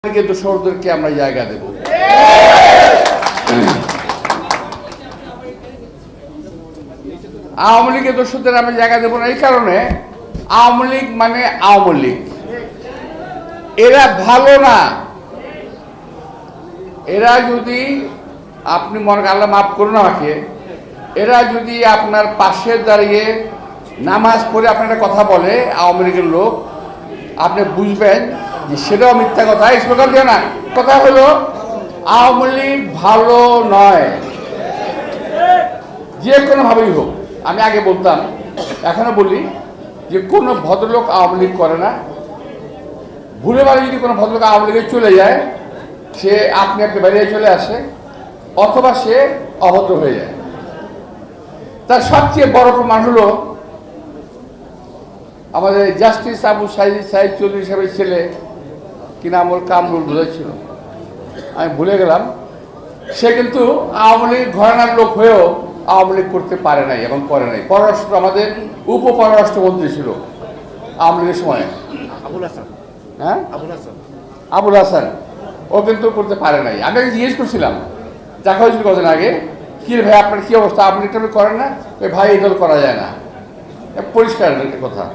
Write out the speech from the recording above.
দোসরদেরকে আমরা জায়গা দেব। আওয়ামী লীগের দোসরদের আমরা জায়গা দেব না এই কারণে, আওয়ামী লীগ মানে আওয়ামী লীগ, এরা ভালো না। এরা যদি আপনি মনে আল্লাহ মাফ করুন আমাকে, এরা যদি আপনার পাশে দাঁড়িয়ে নামাজ পড়ে আপনার কথা বলে আওয়ামী লীগের লোক, আপনি বুঝবেন যে সেটাও মিথ্যা কথা। এই স্লোগান দিয়ে না, কথা হলো আওয়ামী লীগ ভালো নয়, যে কোনোভাবেই হোক। আমি আগে বলতাম, এখনো বলি যে কোনো ভদ্রলোক আওয়ামী লীগ করে না। ভুলে বাড়ি যদি কোনো ভদ্রলোক আওয়ামী লীগে চলে যায়, সে আপনি বেরিয়ে চলে আসে অথবা সে অভদ্র হয়ে যায়। তার সবচেয়ে বড় প্রমাণ হলো আমাদের জাস্টিস আবু সাইদ চৌধুরী সাহেবের ছেলে, কি নাম ওর, কামরুল বোধহয় ছিল, আমি ভুলে গেলাম। সে কিন্তু আওয়ামী লীগ ঘরানার লোক হয়েও আওয়ামী লীগ করতে পারে নাই এবং করে নাই। পররাষ্ট্র আমাদের উপপররাষ্ট্রমন্ত্রী ছিল আওয়ামী লীগের সময়, হ্যাঁ আবুল হাসান, ও কিন্তু করতে পারে নাই। আমি জিজ্ঞেস করছিলাম, দেখা হয়েছিল কদিন আগে, কি ভাই আপনার কি অবস্থা, আপনি এটা করেন না? ভাই এই দল করা যায় না, পরিষ্কার একটা কথা।